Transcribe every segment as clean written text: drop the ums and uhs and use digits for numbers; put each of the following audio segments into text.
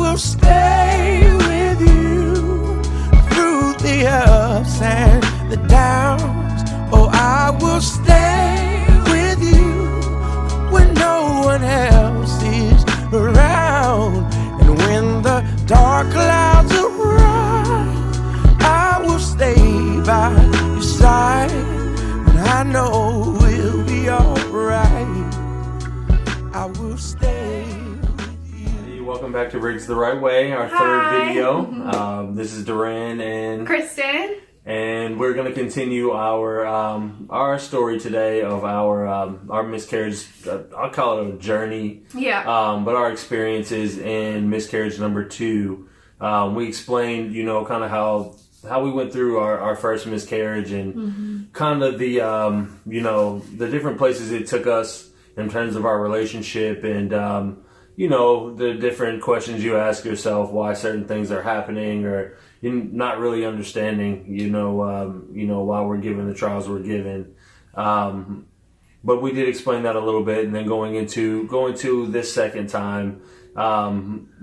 will stay with you through the ups and the downs. Oh, I will stay with you when no one else is around. And when the dark clouds arise, I will stay by your side. And I know we'll be alright. I will stay with you. Welcome back to Rigs the Right Way, our third video. This is Duran and Kristen. And we're going to continue our story today of our miscarriage. I'll call it a journey. Yeah. But our experiences in miscarriage number 2. We explained, kind of how we went through our first miscarriage and kind of the the different places it took us in terms of our relationship and the different questions you ask yourself, why certain things are happening, or you're not really understanding, why we're given the trials we're given. But we did explain that a little bit, and then going into this second time,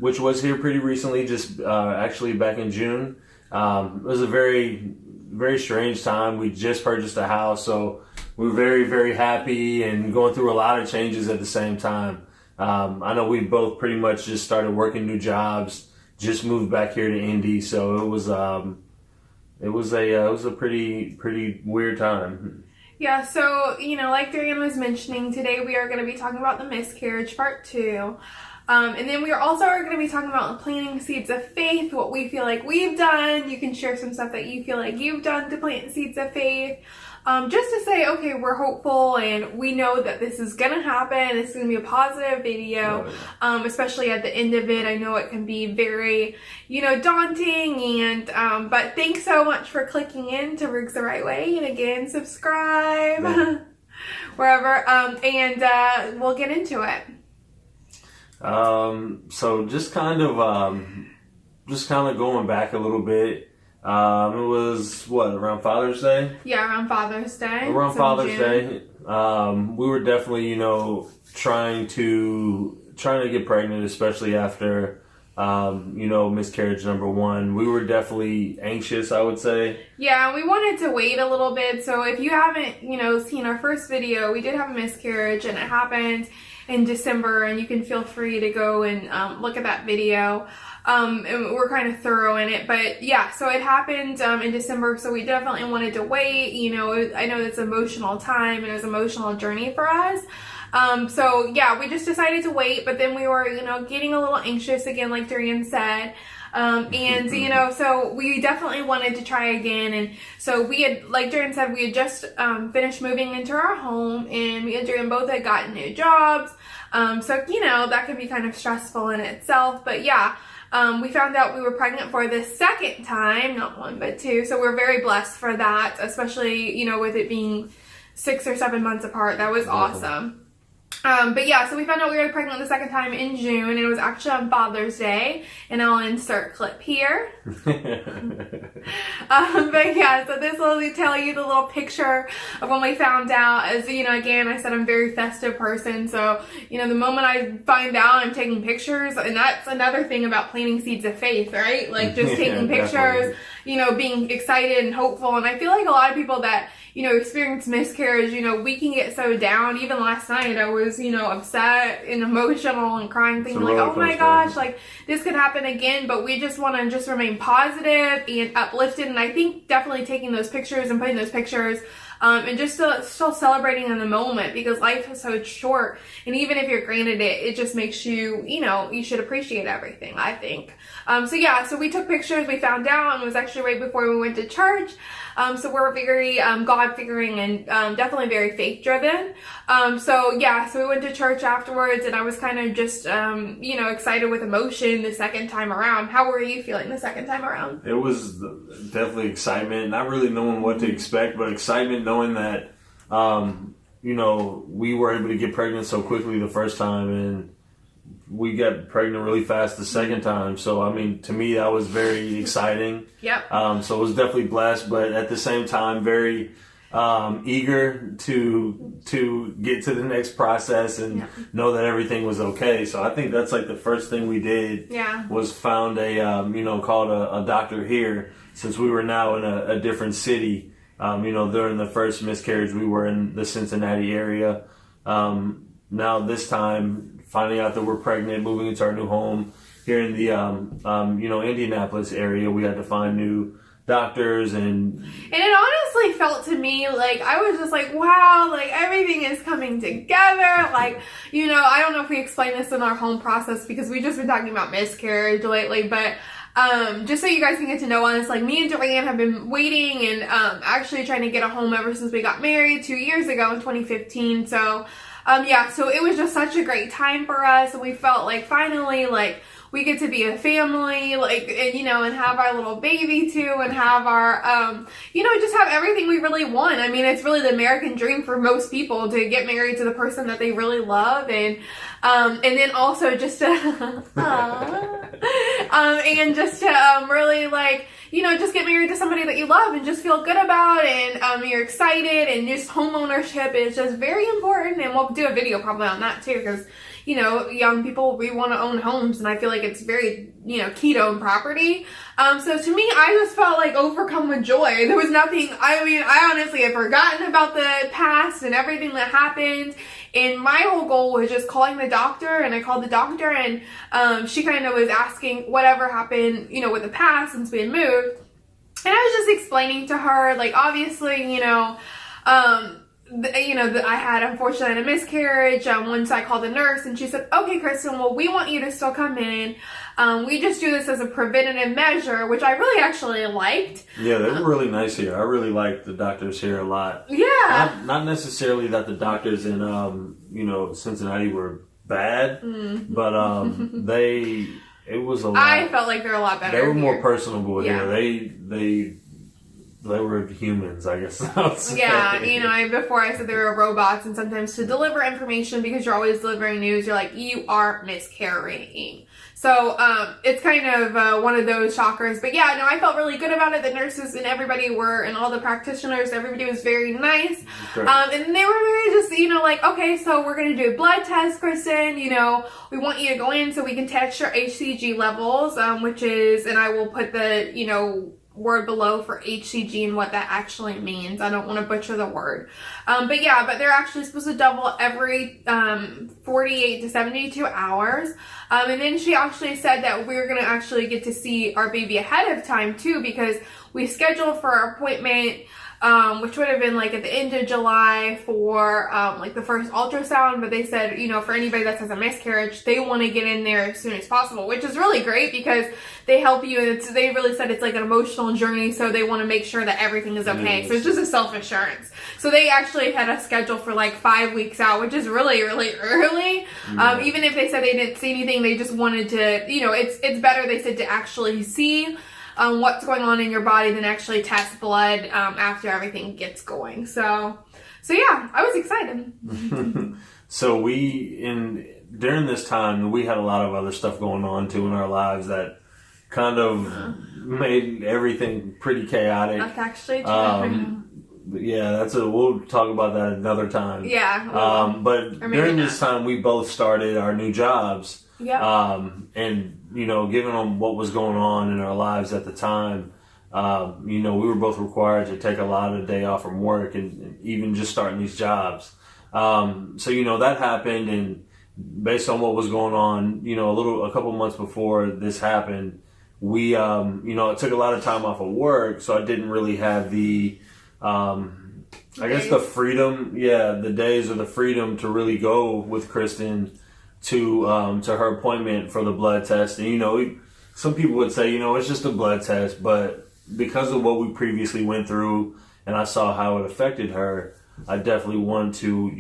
which was here pretty recently, just actually back in June. It was a very, very strange time. We just purchased a house, so we were very, very happy and going through a lot of changes at the same time. I know we both pretty much just started working new jobs, just moved back here to Indy, so it was a pretty weird time. Yeah, so, like Duran was mentioning, today we are going to be talking about the miscarriage part 2. And then we are also going to be talking about planting seeds of faith, what we feel like we've done. You can share some stuff that you feel like you've done to plant seeds of faith. Just to say, okay, we're hopeful and we know that this is going to happen. It's going to be a positive video, especially at the end of it. I know it can be very, daunting, and but thanks so much for clicking in to Rigs the Right Way. And again, subscribe wherever, and we'll get into it. So just kind of going back a little bit. It was around Father's Day? Yeah, around Father's Day. Around Father's Day. We were definitely, trying to get pregnant, especially after, miscarriage number 1. We were definitely anxious, I would say. Yeah, we wanted to wait a little bit. So if you haven't, seen our first video, we did have a miscarriage and it happened in December, and you can feel free to go and look at that video. And we're kind of thorough in it, but yeah, so it happened in December, so we definitely wanted to wait. I know it's an emotional time and it was an emotional journey for us. So yeah, we just decided to wait, but then we were, getting a little anxious again, like Duran said. And so we definitely wanted to try again. And so we had, like Duran said, we had just finished moving into our home, and me and Duran both had gotten new jobs. So that could be kind of stressful in itself, but yeah. We found out we were pregnant for the second time, not 1 but 2, so we're very blessed for that, especially, with it being 6 or 7 months apart. That was awesome. But yeah, so we found out we were pregnant the second time in June, and it was actually on Father's Day, and I'll insert clip here. But yeah, so this will tell you the little picture of when we found out. As again, I said I'm a very festive person, so the moment I find out, I'm taking pictures, and that's another thing about planting seeds of faith, right? Like just taking pictures, being excited and hopeful. And I feel like a lot of people that experience miscarriage, we can get so down. Even last night I was, upset and emotional and crying, thinking like, oh my gosh, like this could happen again. But we just want to just remain positive and uplifted. And I think definitely taking those pictures and putting those pictures and just still celebrating in the moment, because life is so short. And even if you're granted it just makes you, you should appreciate everything, I think. So yeah, so we took pictures, we found out, and it was actually right before we went to church. So we're very God-figuring and definitely very faith-driven. So yeah, so we went to church afterwards, and I was kind of just, excited with emotion the second time around. How were you feeling the second time around? It was definitely excitement, not really knowing what to expect, but excitement knowing that, we were able to get pregnant so quickly the first time, and we got pregnant really fast the second time. So, I mean, to me, that was very exciting. Yep. So it was definitely blessed, but at the same time, very, eager to get to the next process and know that everything was okay. So I think that's like the first thing we did was found called a doctor here, since we were now in a different city. During the first miscarriage, we were in the Cincinnati area. Now this time, finding out that we're pregnant, moving into our new home here in the Indianapolis area, we had to find new doctors, and it honestly felt to me like I was just like, wow, like everything is coming together. Like, I don't know if we explained this in our home process because we've just been talking about miscarriage lately, but just so you guys can get to know us, like me and Joanne have been waiting and actually trying to get a home ever since we got married 2 years ago in 2015. So so it was just such a great time for us, and we felt like finally, like, we get to be a family, like, and have our little baby too, and have our, just have everything we really want. I mean, it's really the American dream for most people to get married to the person that they really love, and then also just to, and just to really, like, just get married to somebody that you love and just feel good about, and you're excited, and just home ownership is just very important, and we'll do a video probably on that too, because young people, we want to own homes, and I feel like it's very, key to own property. So to me, I just felt like overcome with joy. There was nothing, I honestly had forgotten about the past and everything that happened. And my whole goal was just calling the doctor, and I called the doctor, and she kind of was asking whatever happened, with the past since we had moved. And I was just explaining to her, like, obviously, I had unfortunately a miscarriage. Once I called the nurse, and she said, okay, Kristen, well, we want you to still come in. We just do this as a preventative measure, which I really actually liked. Yeah, they were really nice here. I really liked the doctors here a lot. Yeah. Not necessarily that the doctors in, Cincinnati were bad, but it was a lot. I felt like they're a lot better. They were more here. personable here. They were humans, I guess. Yeah, before I said they were robots, and sometimes to deliver information, because you're always delivering news, you're like, you are miscarrying. So it's kind of one of those shockers. But yeah, no, I felt really good about it. The nurses and everybody and all the practitioners, everybody was very nice. And they were very just, like, okay, so we're going to do a blood test, Kristen. We want you to go in so we can test your HCG levels, which is, and I will put the, word below for HCG and what that actually means. I don't want to butcher the word. But they're actually supposed to double every 48 to 72 hours. And then she actually said that we're going to actually get to see our baby ahead of time too, because we scheduled for our appointment, which would have been like at the end of July for like the first ultrasound, but they said, for anybody that has a miscarriage, they want to get in there as soon as possible, which is really great because they help you, and they really said it's like an emotional journey, so they want to make sure that everything is okay. So it's just a self-assurance. So they actually had a schedule for like 5 weeks out, which is really, really early. Even if they said they didn't see anything, they just wanted to, it's better, they said, to actually see what's going on in your body than actually test blood after everything gets going. So yeah, I was excited. So during this time, we had a lot of other stuff going on too in our lives that kind of made everything pretty chaotic. That's actually true. Yeah, we'll talk about that another time. Yeah. But during this time, we both started our new jobs. Yeah. And given on what was going on in our lives at the time, we were both required to take a lot of day off from work and even just starting these jobs. So that happened, and based on what was going on, a couple months before this happened, we, it took a lot of time off of work, so I didn't really have the, I guess the freedom, the days or the freedom to really go with Kristen to her appointment for the blood test. And, some people would say, it's just a blood test, but because of what we previously went through and I saw how it affected her, I definitely want to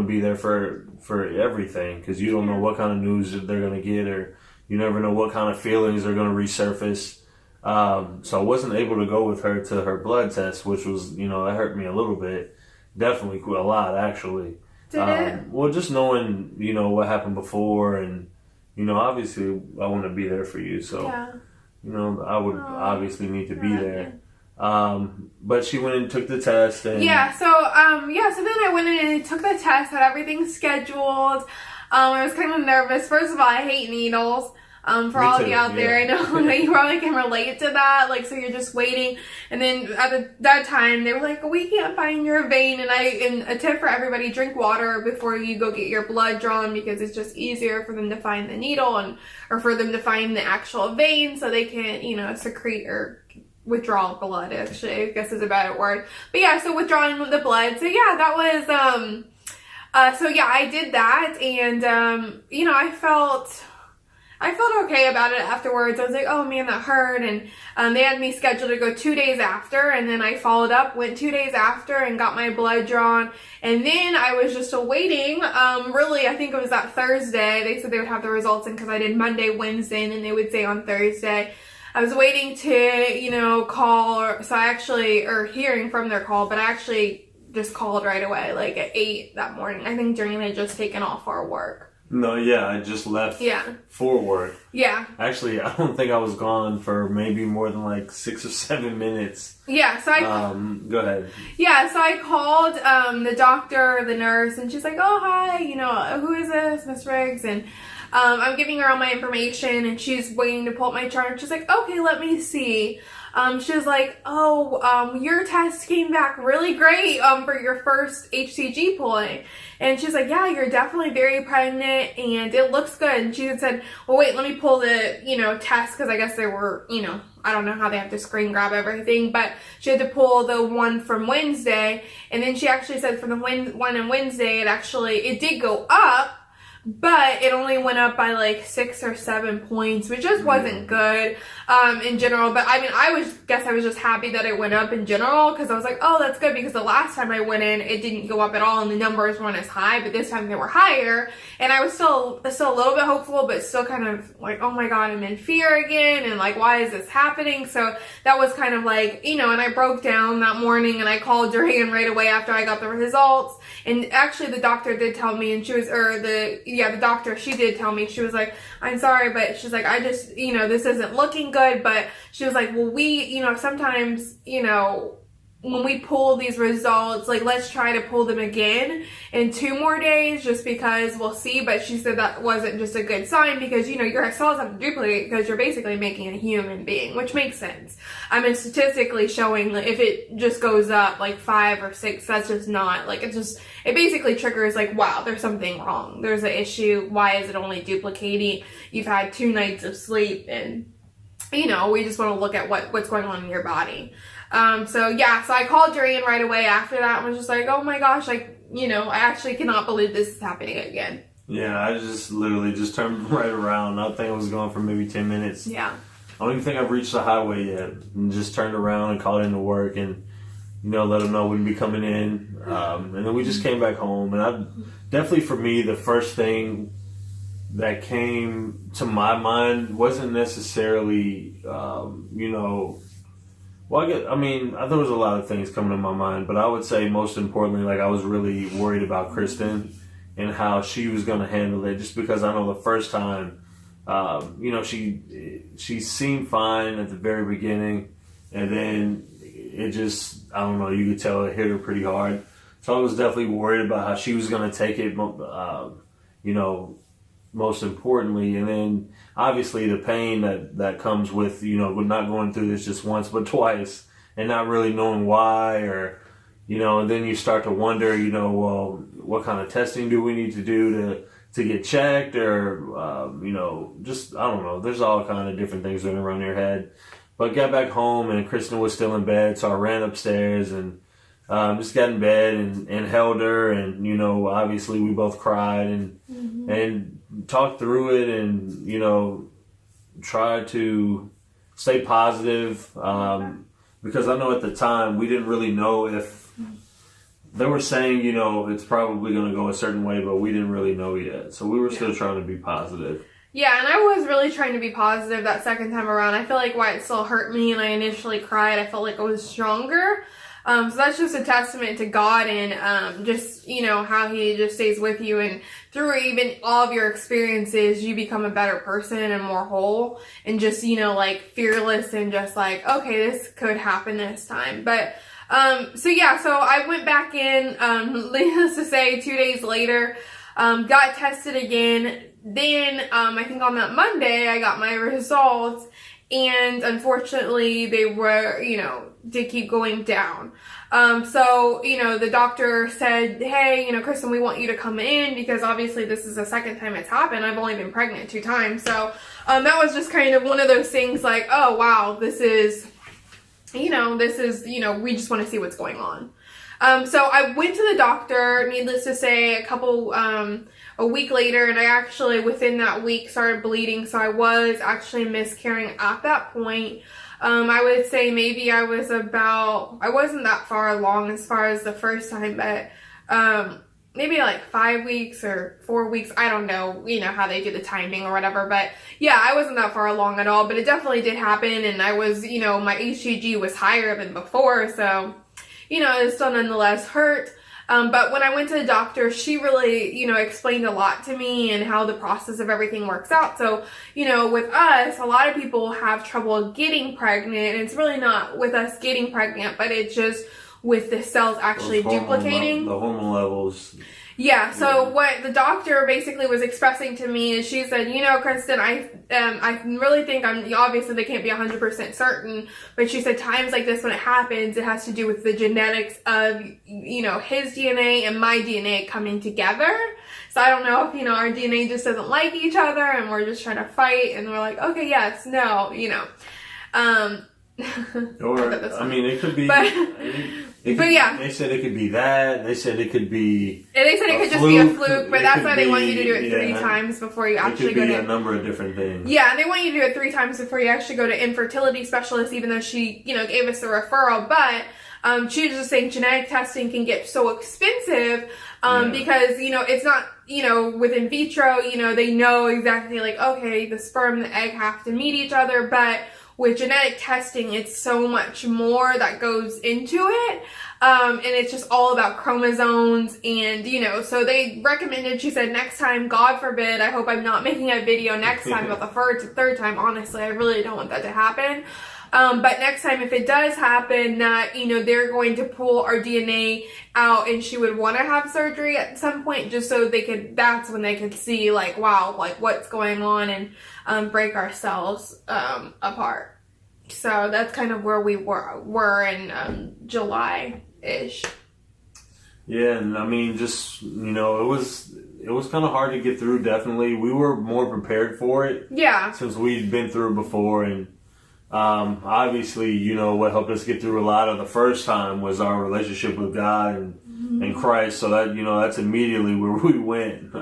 be there for everything, because you don't know what kind of news they're going to get, or you never know what kind of feelings are going to resurface. So I wasn't able to go with her to her blood test, which was, that hurt me a little bit. Definitely a lot, actually. Did it? Well, just knowing, what happened before, and, obviously I want to be there for you. So, I would obviously need to be there. But she went and took the test. And so then I went in and took the test, had everything scheduled. I was kind of nervous. First of all, I hate needles. For all of you out there, I know you probably can relate to that. Like, so you're just waiting, and then at that time they were like, "We can't find your vein." And a tip for everybody: drink water before you go get your blood drawn, because it's just easier for them to find the needle or for them to find the actual vein, so they can secrete or withdraw blood. Actually, I guess is a better word. But yeah, so withdrawing the blood. So yeah, that was I did that, and I felt okay about it afterwards. I was like, oh man, that hurt. And they had me scheduled to go 2 days after. And then I followed up, went 2 days after and got my blood drawn. And then I was just awaiting, I think it was that Thursday. They said they would have the results in because I did Monday, Wednesday, and then they would say on Thursday. I was waiting to, call, or hearing from their call, but I actually just called right away, like at 8 that morning. I think Jane had just taken off for work. No, yeah, I just left for work. Yeah. Actually, I don't think I was gone for maybe more than like 6 or 7 minutes. Yeah, so go ahead. Yeah, so I called the doctor, the nurse, and she's like, oh, hi, who is this, Miss Riggs? And I'm giving her all my information, and she's waiting to pull up my chart. She's like, okay, let me see. She was like, your test came back really great for your first HCG pulling. And she's like, yeah, you're definitely very pregnant and it looks good. And she had said, well, wait, let me pull the, test, because I guess they were, I don't know how they have to screen grab everything, but she had to pull the one from Wednesday. And then she actually said for the one on Wednesday, it did go up, but it only went up by like 6 or 7 points, which just wasn't good in general. But I mean, I was just happy that it went up in general, because I was like, oh, that's good, because the last time I went in, it didn't go up at all and the numbers weren't as high, but this time they were higher. And I was still a little bit hopeful, but still kind of like, oh my God, I'm in fear again. And like, why is this happening? So that was kind of like, and I broke down that morning and I called Duran right away after I got the results. And actually the doctor did tell me, and the doctor, she did tell me, she was like, I'm sorry, but she's like, I just, this isn't looking good. But she was like, well, we, sometimes, when we pull these results, like, let's try to pull them again in 2 more days, just because we'll see. But she said that wasn't just a good sign, because, your cells have to duplicate, because you're basically making a human being, which makes sense. I mean, statistically showing that if it just goes up like 5 or 6, that's just not, like, it basically triggers like, wow, there's something wrong. There's an issue. Why is it only duplicating? You've had 2 nights of sleep, and, we just want to look at what's going on in your body. So I called Duran right away after that and was just like, oh my gosh, I actually cannot believe this is happening again. Yeah, I just literally just turned right around. I think I was gone for maybe 10 minutes. Yeah. I don't even think I've reached the highway yet. And just turned around and called into work and, let them know we'd be coming in. And then we just came back home. And definitely for me, the first thing that came to my mind wasn't necessarily, well, there was a lot of things coming to my mind, but I would say most importantly, like, I was really worried about Kristen and how she was going to handle it, just because I know the first time, she seemed fine at the very beginning, and then it just, I don't know, you could tell it hit her pretty hard. So I was definitely worried about how she was going to take it, most importantly, and then obviously the pain that comes with, with not going through this just once but twice and not really knowing why, or, and then you start to wonder, well, what kind of testing do we need to do to get checked, or, just, I don't know, there's all kind of different things going around your head. But got back home and Kristen was still in bed, so I ran upstairs and just got in bed and held her, and, obviously we both cried and talked through it, and, tried to stay positive, because I know at the time we didn't really know if they were saying, it's probably going to go a certain way, but we didn't really know yet. So we were still trying to be positive. Yeah, and I was really trying to be positive that second time around. I feel like why it still hurt me and I initially cried, I felt like I was stronger. So that's just a testament to God and just, you know, how he just stays with you, and through even all of your experiences, you become a better person and more whole and just, you know, like fearless and just like, okay, this could happen this time. But so I went back in, needless to say, 2 days later, got tested again. Then I think on that Monday I got my results, and unfortunately they were, you know, did keep going down. So, you know, the doctor said, hey, you know, Kristen, we want you to come in because obviously this is the second time it's happened. I've only been pregnant 2 times. So, that was just kind of one of those things like, oh, wow, this is, you know, we just want to see what's going on. So I went to the doctor, needless to say, a week later, and I actually, within that week, started bleeding. So I was actually miscarrying at that point. I would say maybe I wasn't that far along as far as the first time, but maybe like 5 weeks or 4 weeks. I don't know, you know, how they do the timing or whatever. But yeah, I wasn't that far along at all, but it definitely did happen. And I was, you know, my HCG was higher than before. So, you know, it still nonetheless hurt. But when I went to the doctor, she really, you know, explained a lot to me and how the process of everything works out. So, you know, with us, a lot of people have trouble getting pregnant, and it's really not with us getting pregnant, but it's just with the cells actually duplicating. The hormone levels. Yeah, so what the doctor basically was expressing to me is she said, you know, Kristen, I really think obviously they can't be 100% certain, but she said times like this when it happens, it has to do with the genetics of, you know, his DNA and my DNA coming together. So I don't know if, you know, our DNA just doesn't like each other and we're just trying to fight and we're like, okay, yes, no, you know. Or, I mean, it could be... But yeah. They said it could be that. They said it could be... They said it could just be a fluke, but that's why they want you to do it 3 times before you actually go to... It could be a number of different things. Yeah, and they want you to do it 3 times before you actually go to infertility specialist, even though she, you know, gave us the referral. But she was just saying genetic testing can get so expensive because, you know, it's not, you know, with in vitro, you know, they know exactly like, okay, the sperm and the egg have to meet each other, but... with genetic testing, it's so much more that goes into it. And it's just all about chromosomes and, you know, so they recommended, she said, next time, God forbid, I hope I'm not making a video next time about the third time. Honestly, I really don't want that to happen. But next time, if it does happen that, you know, they're going to pull our DNA out and she would want to have surgery at some point just so that's when they could see like, wow, like what's going on and break our cells apart. So that's kind of where we were in July-ish. Yeah, and I mean, just, you know, it was kind of hard to get through, definitely. We were more prepared for it. Yeah. Since we'd been through it before, and obviously, you know, what helped us get through a lot of the first time was our relationship with God and Christ. So that, you know, that's immediately where we went.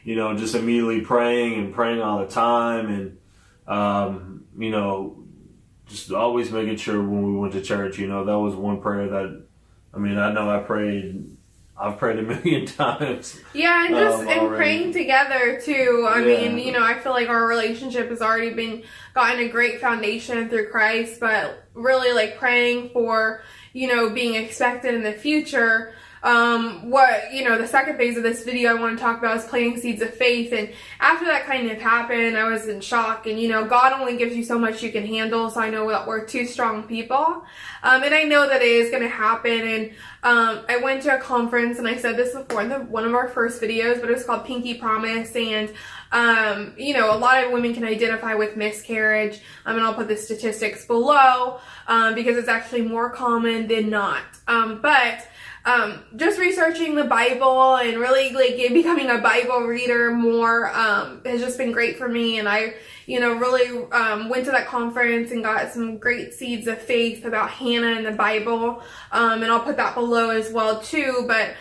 You know, just immediately praying all the time, and you know, just always making sure when we went to church, you know, that was one prayer that, I mean, I know I've prayed a million times. Yeah, and just and praying together too. I mean, you know, I feel like our relationship has already gotten a great foundation through Christ, but really like praying for, you know, being expected in the future. What, you know, the second phase of this video I want to talk about is planting seeds of faith. And after that kind of happened, I was in shock. And, you know, God only gives you so much you can handle. So I know that we're 2 strong people. And I know that it is going to happen. And, I went to a conference, and I said this before in one of our first videos, but it was called Pinky Promise. And, you know, a lot of women can identify with miscarriage. And I'll put the statistics below, because it's actually more common than not. But just researching the Bible and really like becoming a Bible reader more has just been great for me. And I, you know, really went to that conference and got some great seeds of faith about Hannah in the Bible. And I'll put that below as well too. But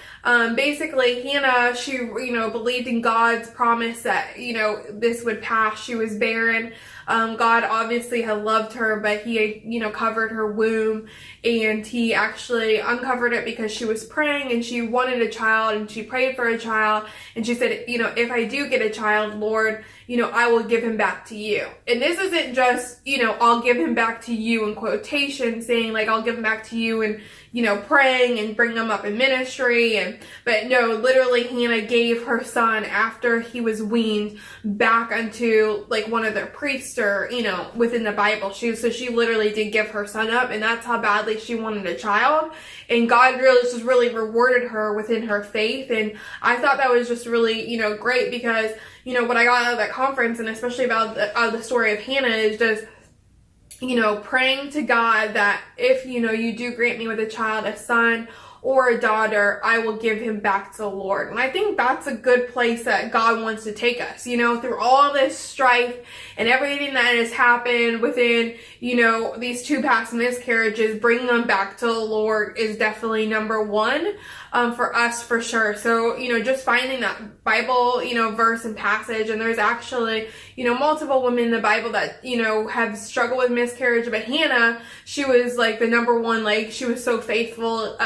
basically Hannah, she, you know, believed in God's promise that, you know, this would pass. She was barren. God obviously had loved her, but he had, you know, covered her womb, and he actually uncovered it because she was praying and she wanted a child and she prayed for a child. And she said, you know, if I do get a child, Lord, I will give him back to you. And this isn't just, I'll give him back to you in quotation, saying like, I'll give him back to you and, praying and bring him up in ministry. But no, literally Hannah gave her son after he was weaned back unto like one of their priests or, within the Bible. She literally did give her son up, and that's how badly she wanted a child. And God really rewarded her within her faith. And I thought that was just really, great, because, what I got out of that conference, and especially about the story of Hannah, is just, praying to God that if, you do grant me with a child, a son or a daughter, I will give him back to the Lord. And I think that's a good place that God wants to take us, through all this strife and everything that has happened within, these 2 past miscarriages. Bringing them back to the Lord is definitely number one for us, for sure. So, just finding that Bible, verse and passage, and there's actually, multiple women in the Bible that, have struggled with miscarriage, but Hannah, she was like the number one, like she was so faithful.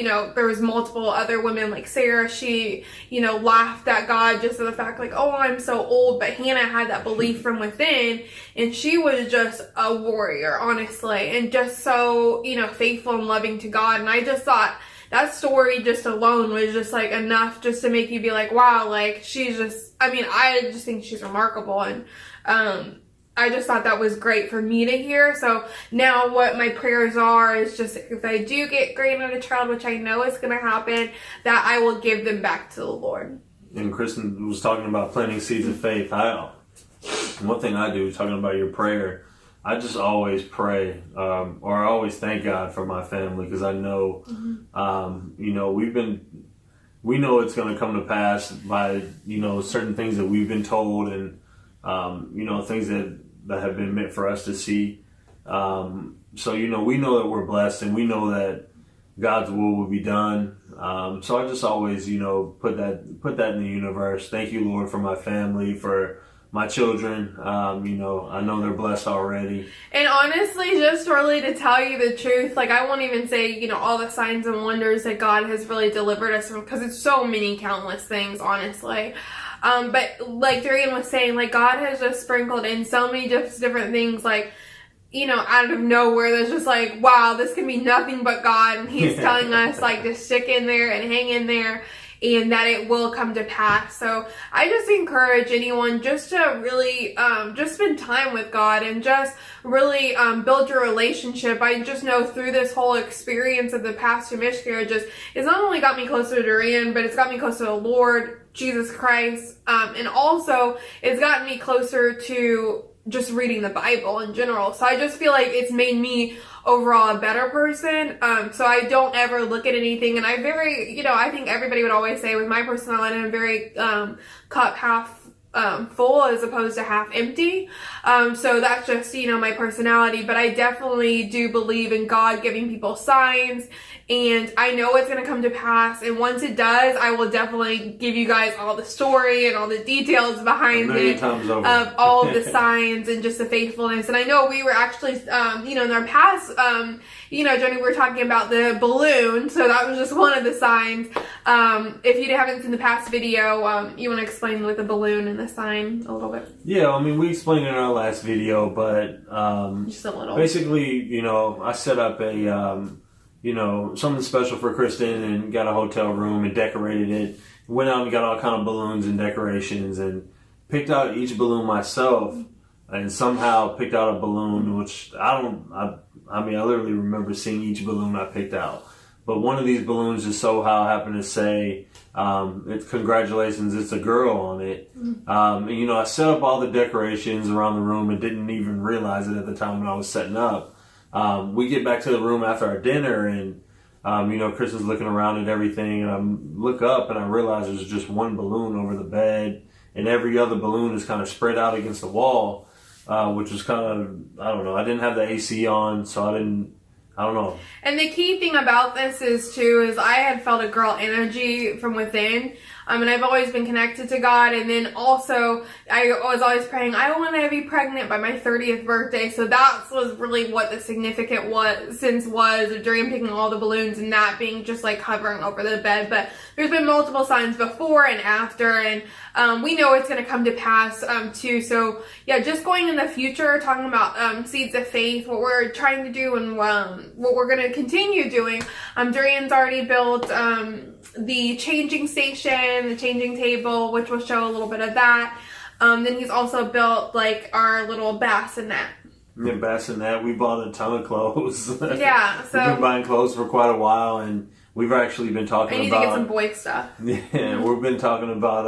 There was multiple other women like Sarah. She, laughed at God just for the fact like, oh, I'm so old. But Hannah had that belief from within, and she was just a warrior, honestly, and just so, faithful and loving to God. And I just thought that story just alone was just like enough just to make you be like, wow, like she's just, I just think she's remarkable. And, I just thought that was great for me to hear. So now what my prayers are is just, if I do get granted a child, which I know is going to happen, that I will give them back to the Lord. And Kristen was talking about planting seeds of faith. One thing I do, talking about your prayer, I just always pray, or I always thank God for my family, because I know, we know it's going to come to pass by, certain things that we've been told, and, things that have been meant for us to see. So, we know that we're blessed, and we know that God's will be done. So I just always, put that in the universe. Thank you, Lord, for my family, for my children. I know they're blessed already. And honestly, just really to tell you the truth, like I won't even say, all the signs and wonders that God has really delivered us from, because it's so many countless things, honestly. But like Darian was saying, like God has just sprinkled in so many just different things, like, out of nowhere, there's just like, wow, this can be nothing but God. And he's telling us like to stick in there and hang in there, and that it will come to pass. So I just encourage anyone just to really just spend time with God and just really build your relationship. I just know through this whole experience of the past 2 miscarriages, it's not only got me closer to Dorian, but it's got me closer to the Lord Jesus Christ, and also it's gotten me closer to just reading the Bible in general. So I just feel like it's made me overall a better person. So I don't ever look at anything, and I think everybody would always say with my personality, I'm very cup half full as opposed to half empty. So that's just, my personality, but I definitely do believe in God giving people signs, and I know it's going to come to pass. And once it does, I will definitely give you guys all the story and all the details behind it of all of the signs and just the faithfulness. And I know we were actually, in our past, Johnny, we were talking about the balloon. So that was just one of the signs. If you haven't seen the past video, you want to explain with the balloon and the sign a little bit? Yeah, we explained it in our last video, but just a little. Basically, I set up a something special for Kristen, and got a hotel room and decorated it. Went out and got all kind of balloons and decorations, and picked out each balloon myself, and somehow picked out a balloon which I literally remember seeing each balloon I picked out. But one of these balloons just so happened to say, it's congratulations, it's a girl on it. And, I set up all the decorations around the room and didn't even realize it at the time when I was setting up. We get back to the room after our dinner, and, Kristen's looking around at everything, and I look up and I realize there's just one balloon over the bed, and every other balloon is kind of spread out against the wall, which was kind of, I don't know, I didn't have the AC on, so I don't know. And the key thing about this is I had felt a girl energy from within. And I've always been connected to God. And then also, I was always praying, I want to be pregnant by my 30th birthday. So that was really what the significant was Durian picking all the balloons and that being just like hovering over the bed. But there's been multiple signs before and after, and we know it's going to come to pass too. So yeah, just going in the future, talking about seeds of faith, what we're trying to do and what we're going to continue doing. Durian's already built the changing station, the changing table, which will show a little bit of that. Then he's also built like our little bassinet. Yeah, bassinet. We bought a ton of clothes. Yeah, so we've been buying clothes for quite a while, and we've actually been talking I need about. to get some boy stuff. Yeah, we've been talking about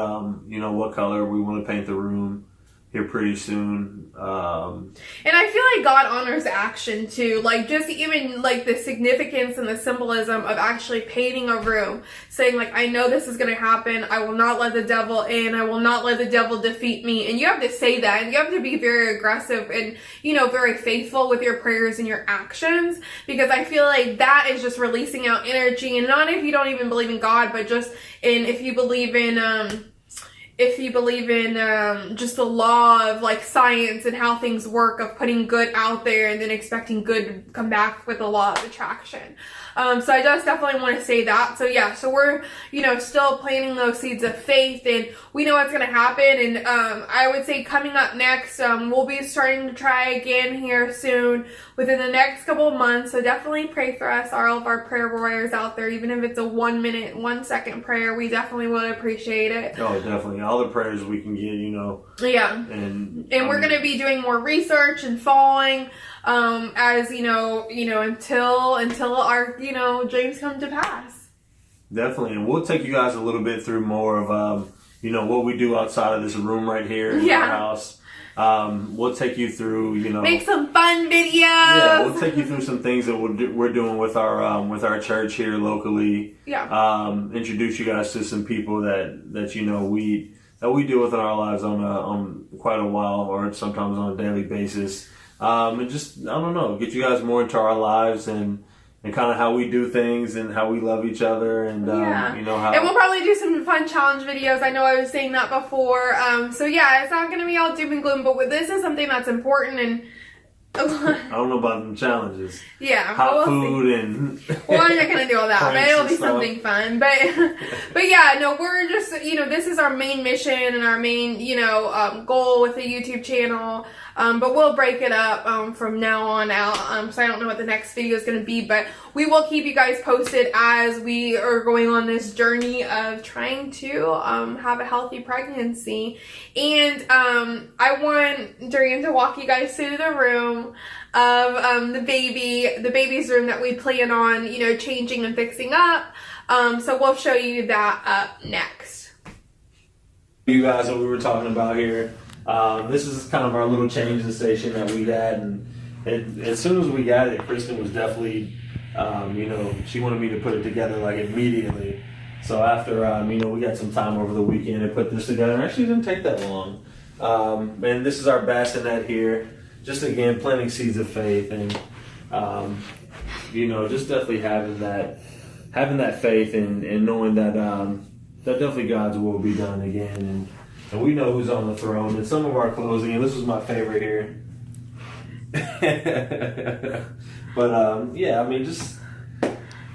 what color we want to paint the room here pretty soon. And I feel like God honors action too, like just even like the significance and the symbolism of actually painting a room, saying like, I know this is going to happen. I will not let the devil in. I will not let the devil defeat me. And you have to say that, and you have to be very aggressive and, very faithful with your prayers and your actions, because I feel like that is just releasing out energy. And not if you don't even believe in God, but just if you believe in just the law of like science and how things work, of putting good out there and then expecting good to come back with the law of attraction. So I just definitely want to say that. So yeah, so we're, still planting those seeds of faith, and we know what's going to happen. And I would say coming up next, we'll be starting to try again here soon within the next couple of months. So definitely pray for us, all of our prayer warriors out there. Even if it's a 1 minute, 1 second prayer, we definitely would appreciate it. Oh, definitely. All the prayers we can get, Yeah. And we're going to be doing more research and following as until our dreams come to pass. Definitely. And we'll take you guys a little bit through more of what we do outside of this room right here in our house. We'll take you through make some fun videos. Yeah, we'll take you through some things that we're doing with our church here locally. Yeah. Introduce you guys to some people that we deal with in our lives on quite a while, or sometimes on a daily basis. And just, I don't know, get you guys more into our lives and kind of how we do things and how we love each other, and how. And we'll probably do some fun challenge videos. I know I was saying that before. So yeah, it's not going to be all doom and gloom, but this is something that's important. And I don't know about them challenges. Yeah, hot food and. Well, I'm not gonna do all that, but it'll be something fun. But yeah, no, we're just this is our main mission and our main goal with the YouTube channel. But we'll break it up from now on out. So I don't know what the next video is gonna be, but we will keep you guys posted as we are going on this journey of trying to have a healthy pregnancy. And I want Durian to walk you guys through the room of the baby's room that we plan on changing and fixing up. So we'll show you that up next. You guys, what we were talking about here. This is kind of our little changing station that we had, and as soon as we got it, Kristen was definitely, she wanted me to put it together like immediately. So after, we got some time over the weekend and put this together. It actually didn't take that long. And this is our bassinet here. Just again, planting seeds of faith, and just definitely having that faith and knowing that that definitely God's will will be done again, and we know who's on the throne. And some of our closing, and this was my favorite here. But just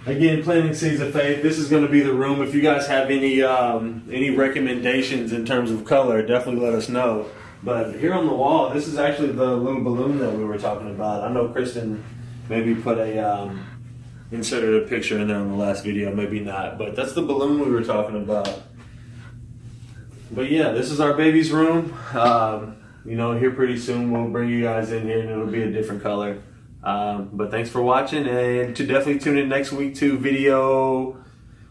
again, planting seeds of faith. This is going to be the room. If you guys have any recommendations in terms of color, definitely let us know. But here on the wall, this is actually the little balloon that we were talking about. I know Kristen maybe put inserted a picture in there on the last video, maybe not. But that's the balloon we were talking about. But yeah, this is our baby's room. Here pretty soon we'll bring you guys in here and it'll be a different color. But thanks for watching, and to definitely tune in next week to video,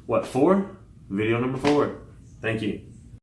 4? Video number 4. Thank you.